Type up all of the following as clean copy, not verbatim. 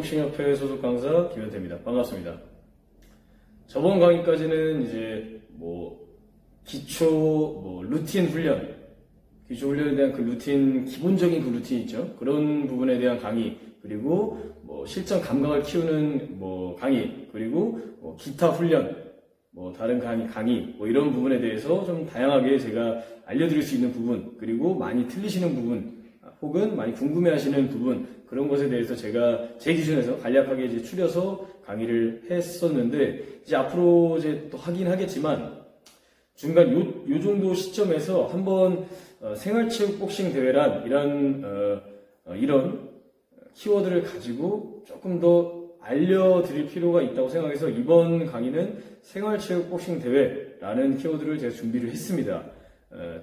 세계복싱협회 소속 강사 김현태입니다. 반갑습니다. 저번 강의까지는 이제 기초 루틴 훈련, 기초 훈련에 대한 그 루틴, 기본적인 그 루틴 있죠. 그런 부분에 대한 강의, 그리고 실전 감각을 키우는 강의, 그리고 기타 훈련, 다른 강의, 이런 부분에 대해서 좀 다양하게 제가 알려드릴 수 있는 부분, 그리고 많이 틀리시는 부분, 혹은 많이 궁금해하시는 부분, 그런 것에 대해서 제가 제 기준에서 간략하게 이제 추려서 강의를 했었는데, 이제 앞으로 이제 또 하긴 하겠지만, 중간 요 정도 시점에서 한번 생활체육 복싱 대회란 이런 키워드를 가지고 조금 더 알려드릴 필요가 있다고 생각해서 이번 강의는 생활체육 복싱 대회라는 키워드를 제가 준비를 했습니다.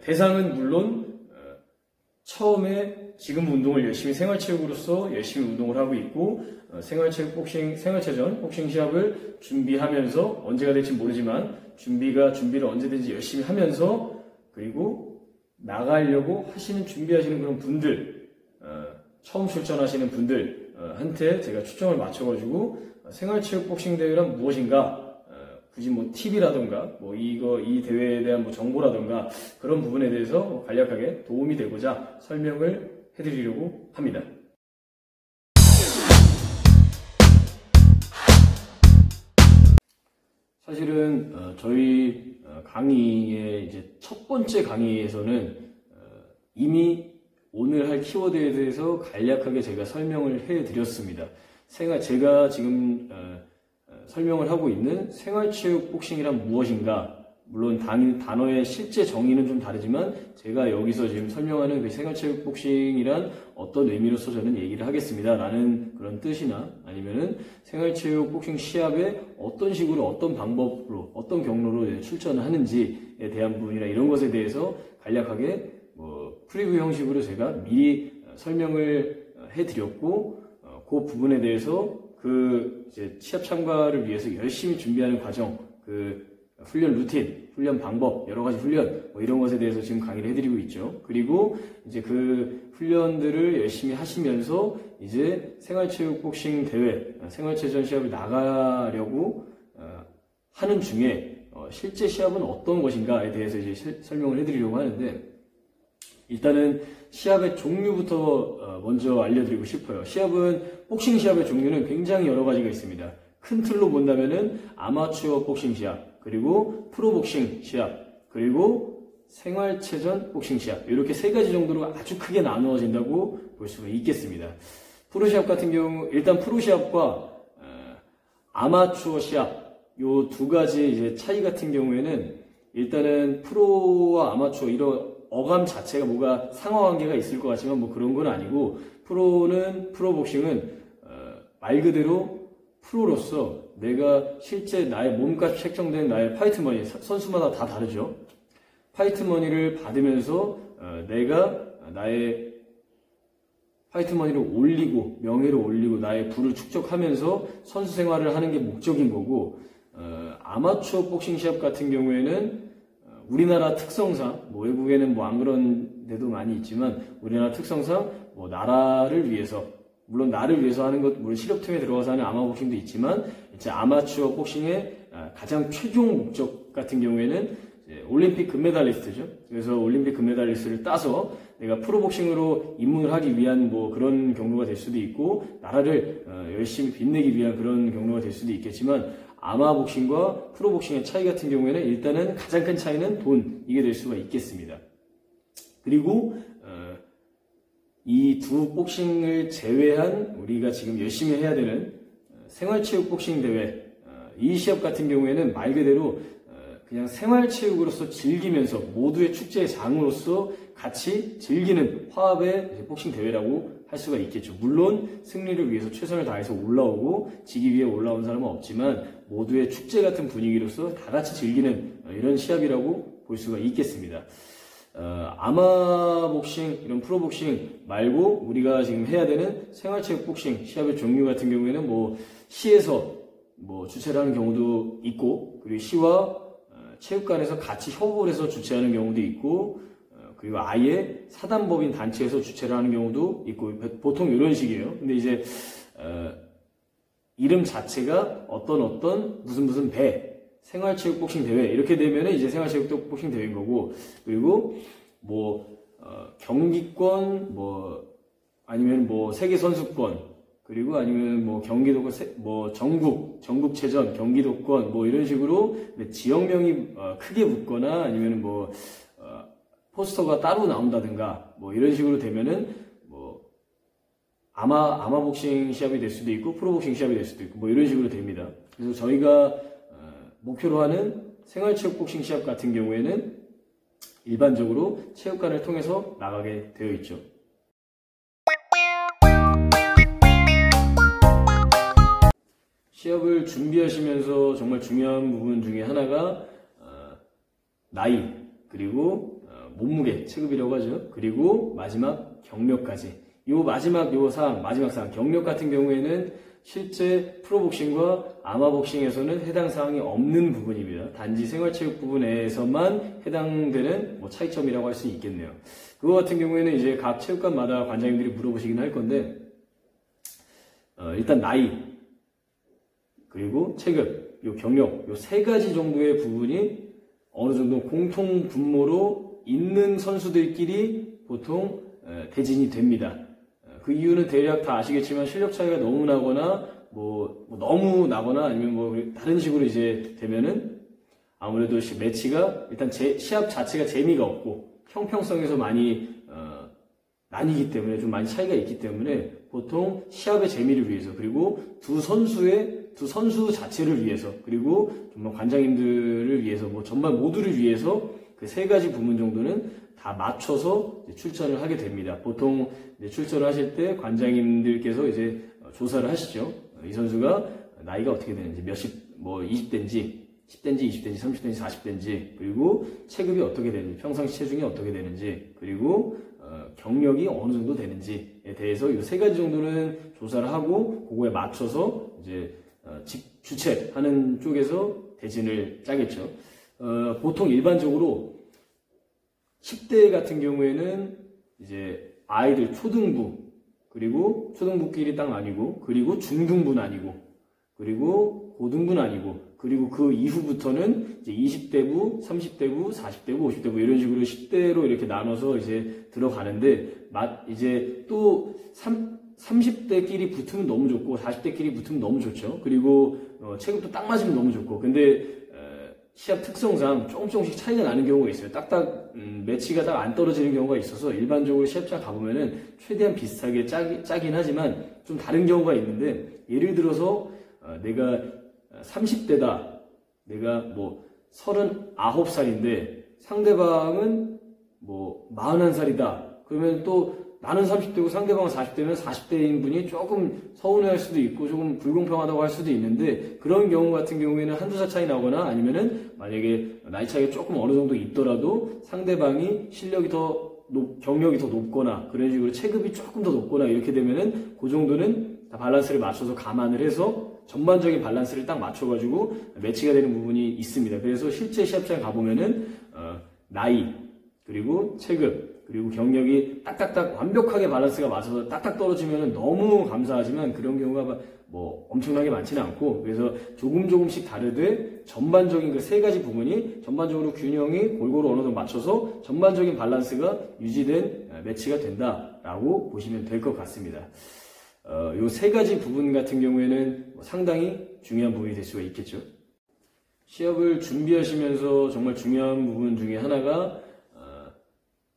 대상은 물론 처음에 지금 운동을 열심히 생활체육으로서 열심히 운동을 하고 있고 생활체전 복싱 시합을 준비하면서 언제가 될지 모르지만 준비를 언제든지 열심히 하면서 그리고 나가려고 준비하시는 그런 분들, 처음 출전하시는 분들한테 제가 초점을 맞춰가지고 생활체육 복싱 대회란 무엇인가, 굳이 팁이라던가 이 대회에 대한 정보라던가 그런 부분에 대해서 간략하게 도움이 되고자 설명을 해드리려고 합니다. 사실은 저희 강의의 이제 첫 번째 강의에서는 이미 오늘 할 키워드에 대해서 간략하게 제가 설명을 해드렸습니다. 제가 지금 설명을 하고 있는 생활체육 복싱이란 무엇인가, 물론 단어의 실제 정의는 좀 다르지만 제가 여기서 지금 설명하는 그 생활체육 복싱이란 어떤 의미로서 저는 얘기를 하겠습니다 라는 그런 뜻이나, 아니면은 생활체육 복싱 시합에 어떤 식으로, 어떤 방법으로, 어떤 경로로 출전을 하는지에 대한 부분이나 이런 것에 대해서 간략하게 프리뷰 형식으로 제가 미리 설명을 해드렸고, 그 부분에 대해서 이제 시합 참가를 위해서 열심히 준비하는 과정, 훈련 루틴, 훈련 방법, 여러 가지 훈련, 이런 것에 대해서 지금 강의를 해드리고 있죠. 그리고 이제 그 훈련들을 열심히 하시면서 이제 생활체육 복싱 대회, 생활체전 시합을 나가려고 하는 중에 실제 시합은 어떤 것인가에 대해서 이제 설명을 해드리려고 하는데, 일단은 시합의 종류부터 먼저 알려드리고 싶어요. 복싱 시합의 종류는 굉장히 여러 가지가 있습니다. 큰 틀로 본다면은 아마추어 복싱 시합, 그리고 프로복싱 시합, 그리고 생활체전 복싱 시합, 이렇게 세 가지 정도로 아주 크게 나누어진다고 볼 수가 있겠습니다. 프로 시합 같은 경우, 일단 프로 시합과 아마추어 시합, 요 두 가지 이제 차이 같은 경우에는, 일단은 프로와 아마추어 이런 어감 자체가 뭐가 상하관계가 있을 것 같지만 그런 건 아니고, 프로복싱은 말 그대로 프로로서 내가 실제 나의 몸값 책정된 나의 파이트머니, 선수마다 다 다르죠. 파이트머니를 받으면서 내가 나의 파이트머니를 올리고 명예를 올리고 나의 부를 축적하면서 선수 생활을 하는 게 목적인 거고, 아마추어 복싱 시합 같은 경우에는 우리나라 특성상, 외국에는 안 그런 데도 많이 있지만, 우리나라 특성상, 나라를 위해서, 물론 나를 위해서 하는 것, 물론 실업팀에 들어가서 하는 아마복싱도 있지만, 이제 아마추어 복싱의 가장 최종 목적 같은 경우에는 올림픽 금메달리스트죠. 그래서 올림픽 금메달리스트를 따서 내가 프로복싱으로 입문을 하기 위한 그런 경로가 될 수도 있고, 나라를 열심히 빛내기 위한 그런 경로가 될 수도 있겠지만, 아마복싱과 프로복싱의 차이 같은 경우에는 일단은 가장 큰 차이는 이게 될 수가 있겠습니다. 그리고 이 두 복싱을 제외한 우리가 지금 열심히 해야 되는 생활체육 복싱 대회, 이 시합 같은 경우에는 말 그대로 그냥 생활체육으로서 즐기면서 모두의 축제의 장으로서 같이 즐기는 화합의 복싱 대회라고 할 수가 있겠죠. 물론 승리를 위해서 최선을 다해서 올라오고 지기 위해 올라온 사람은 없지만, 모두의 축제 같은 분위기로서 다 같이 즐기는 이런 시합이라고 볼 수가 있겠습니다. 아마복싱, 이런 프로복싱 말고 우리가 지금 해야 되는 생활체육 복싱 시합의 종류 같은 경우에는 시에서 주최를 하는 경우도 있고, 그리고 시와 체육관에서 같이 협업을 해서 주최하는 경우도 있고, 그리고 아예 사단법인 단체에서 주최를 하는 경우도 있고, 보통 이런 식이에요. 근데 이제 이름 자체가 어떤 무슨 배, 생활체육 복싱 대회 이렇게 되면은 이제 생활체육 복싱 대회인 거고, 그리고 경기권 아니면 세계 선수권, 그리고 아니면 경기도권 전국체전 경기도권 이런 식으로 지역명이 크게 붙거나 아니면 포스터가 따로 나온다든가 이런 식으로 되면은 아마복싱 시합이 될 수도 있고 프로복싱 시합이 될 수도 있고 이런 식으로 됩니다. 그래서 저희가 목표로 하는 생활체육 복싱 시합 같은 경우에는 일반적으로 체육관을 통해서 나가게 되어 있죠. 시합을 준비하시면서 정말 중요한 부분 중에 하나가 나이, 그리고 몸무게 체급이라고 하죠. 그리고 마지막 경력까지. 마지막 사항, 경력 같은 경우에는 실제 프로복싱과 아마복싱에서는 해당 사항이 없는 부분입니다. 단지 생활체육 부분에서만 해당되는 차이점이라고 할 수 있겠네요. 그거 같은 경우에는 이제 각 체육관마다 관장님들이 물어보시긴 할 건데, 일단 나이, 그리고 체급, 경력, 세 가지 정도의 부분이 어느 정도 공통 분모로 있는 선수들끼리 보통 대진이 됩니다. 그 이유는 대략 다 아시겠지만 실력 차이가 너무 나거나 너무 나거나 아니면 다른 식으로 이제 되면은 아무래도 매치가 일단 시합 자체가 재미가 없고 형평성에서 많이 나뉘기 때문에 좀 많이 차이가 있기 때문에 보통 시합의 재미를 위해서, 그리고 두 선수 자체를 위해서, 그리고 정말 관장님들을 위해서, 전반 모두를 위해서 그 세 가지 부분 정도는 다 맞춰서 출전을 하게 됩니다. 보통 출전을 하실 때 관장님들께서 이제 조사를 하시죠. 이 선수가 나이가 어떻게 되는지, 20대인지, 10대인지, 20대인지, 30대인지, 40대인지, 그리고 체급이 어떻게 되는지, 평상시 체중이 어떻게 되는지, 그리고 경력이 어느 정도 되는지에 대해서 이 세 가지 정도는 조사를 하고 그거에 맞춰서 이제 주최하는 쪽에서 대진을 짜겠죠. 보통 일반적으로 10대 같은 경우에는 이제 아이들 초등부, 그리고 초등부끼리 딱 나뉘고, 그리고 중등부 나뉘고, 그리고 고등부 나뉘고, 그리고 그 이후부터는 이제 20대부, 30대부, 40대부, 50대부 이런 식으로 10대로 이렇게 나눠서 이제 들어가는데, 이제 또 30대끼리 붙으면 너무 좋고 40대끼리 붙으면 너무 좋죠. 그리고 체급도 딱 맞으면 너무 좋고. 근데 시합 특성상 조금씩 차이가 나는 경우가 있어요. 매치가 딱 안 떨어지는 경우가 있어서 일반적으로 시합장 가보면은 최대한 비슷하게 짜긴 하지만 좀 다른 경우가 있는데, 예를 들어서 내가 30대다, 내가 39살인데 상대방은 41살이다. 그러면 또 나는 30대고 상대방은 40대면 40대인 분이 조금 서운해할 수도 있고 조금 불공평하다고 할 수도 있는데, 그런 경우 같은 경우에는 한두 살 차이 나거나 아니면은 만약에 나이 차이가 조금 어느 정도 있더라도 상대방이 경력이 더 높거나 그런 식으로 체급이 조금 더 높거나 이렇게 되면은 그 정도는 다 밸런스를 맞춰서 감안을 해서 전반적인 밸런스를 딱 맞춰가지고 매치가 되는 부분이 있습니다. 그래서 실제 시합장에 가보면은 나이, 그리고 체급, 그리고 경력이 딱딱딱 완벽하게 밸런스가 맞아서 딱딱 떨어지면 너무 감사하지만 그런 경우가 엄청나게 많지는 않고, 그래서 조금씩 다르되 전반적인 그 세 가지 부분이 전반적으로 균형이 골고루 어느 정도 맞춰서 전반적인 밸런스가 유지된 매치가 된다라고 보시면 될 것 같습니다. 요 세 가지 부분 같은 경우에는 상당히 중요한 부분이 될 수가 있겠죠. 시합을 준비하시면서 정말 중요한 부분 중에 하나가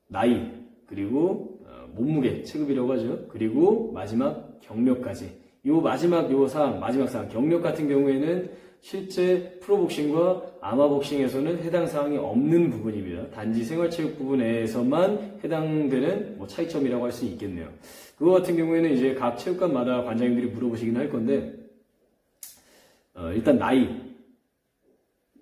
나이, 그리고 몸무게 체급이라고 하죠. 그리고 마지막 경력까지. 마지막 사항, 경력 같은 경우에는 실제 프로복싱과 아마복싱에서는 해당 사항이 없는 부분입니다. 단지 생활체육 부분에서만 해당되는 차이점이라고 할 수 있겠네요. 그거 같은 경우에는 이제 각 체육관마다 관장님들이 물어보시긴 할 건데, 일단 나이,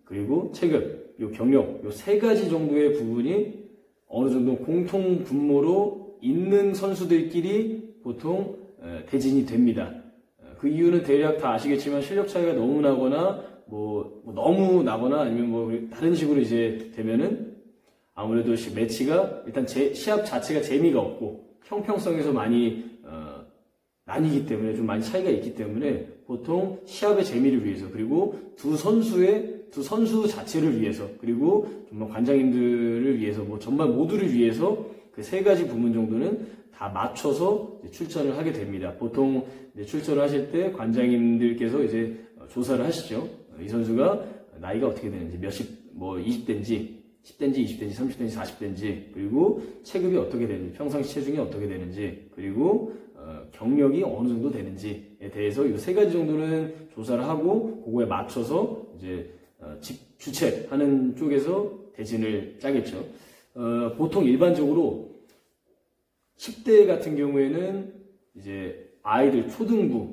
그리고 체급, 경력, 세 가지 정도의 부분이 어느 정도 공통 분모로 있는 선수들끼리 보통 대진이 됩니다. 그 이유는 대략 다 아시겠지만 실력 차이가 너무 나거나 너무 나거나 아니면 다른 식으로 이제 되면은 아무래도 매치가 일단 시합 자체가 재미가 없고 형평성에서 많이 나뉘기 때문에 좀 많이 차이가 있기 때문에 보통 시합의 재미를 위해서, 그리고 두 선수 자체를 위해서, 그리고 정말 관장님들을 위해서, 뭐 정말 모두를 위해서 그 세 가지 부분 정도는 다 맞춰서 출전을 하게 됩니다. 보통 출전을 하실 때 관장님들께서 이제 조사를 하시죠. 이 선수가 나이가 어떻게 되는지, 20대인지, 10대인지, 20대인지, 30대인지, 40대인지, 그리고 체급이 어떻게 되는지, 평상시 체중이 어떻게 되는지, 그리고 경력이 어느 정도 되는지에 대해서 이 세 가지 정도는 조사를 하고 그거에 맞춰서 이제 주최하는 쪽에서 대진을 짜겠죠. 보통 일반적으로 10대 같은 경우에는 이제 아이들 초등부,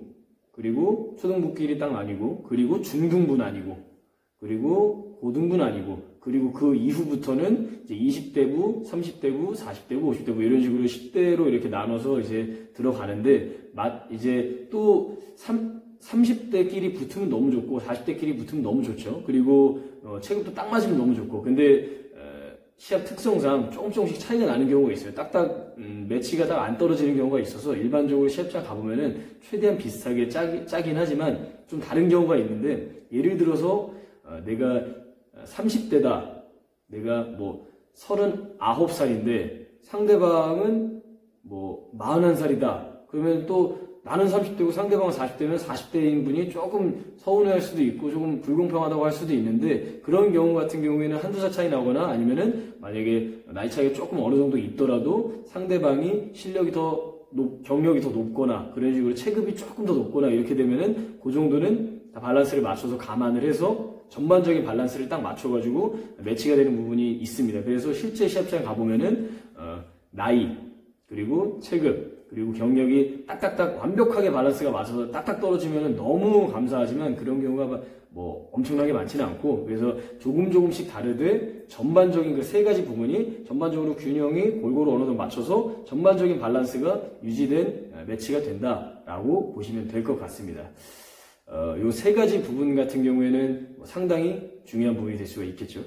그리고 초등부끼리 딱 나뉘고, 그리고 중등부 나뉘고, 그리고 고등부 나뉘고, 그리고 그 이후부터는 이제 20대부, 30대부, 40대부, 50대부 이런 식으로 10대로 이렇게 나눠서 이제 들어가는데, 이제 또 30대끼리 붙으면 너무 좋고 40대끼리 붙으면 너무 좋죠. 그리고 체급도 딱 맞으면 너무 좋고. 근데 시합 특성상 조금씩 차이가 나는 경우가 있어요. 딱딱 매치가 딱 안 떨어지는 경우가 있어서 일반적으로 시합장 가보면은 최대한 비슷하게 짜긴 하지만 좀 다른 경우가 있는데, 예를 들어서 내가 30대다, 내가 뭐 39살인데 상대방은 뭐 41살이다. 그러면 또 나는 30대고 상대방은 40대면 40대인 분이 조금 서운해할 수도 있고 조금 불공평하다고 할 수도 있는데, 그런 경우 같은 경우에는 한두 살 차이 나거나 아니면은 만약에 나이 차이가 조금 어느 정도 있더라도 상대방이 실력이 경력이 더 높거나 그런 식으로 체급이 조금 더 높거나 이렇게 되면은 그 정도는 다 밸런스를 맞춰서 감안을 해서 전반적인 밸런스를 딱 맞춰가지고 매치가 되는 부분이 있습니다. 그래서 실제 시합장 가보면은 나이, 그리고 체급, 그리고 경력이 딱딱딱 완벽하게 밸런스가 맞아서 딱딱 떨어지면 너무 감사하지만 그런 경우가 뭐 엄청나게 많지는 않고, 그래서 조금씩 다르되 전반적인 그 세 가지 부분이 전반적으로 균형이 골고루 어느 정도 맞춰서 전반적인 밸런스가 유지된 매치가 된다라고 보시면 될 것 같습니다. 요 세 가지 부분 같은 경우에는 상당히 중요한 부분이 될 수가 있겠죠.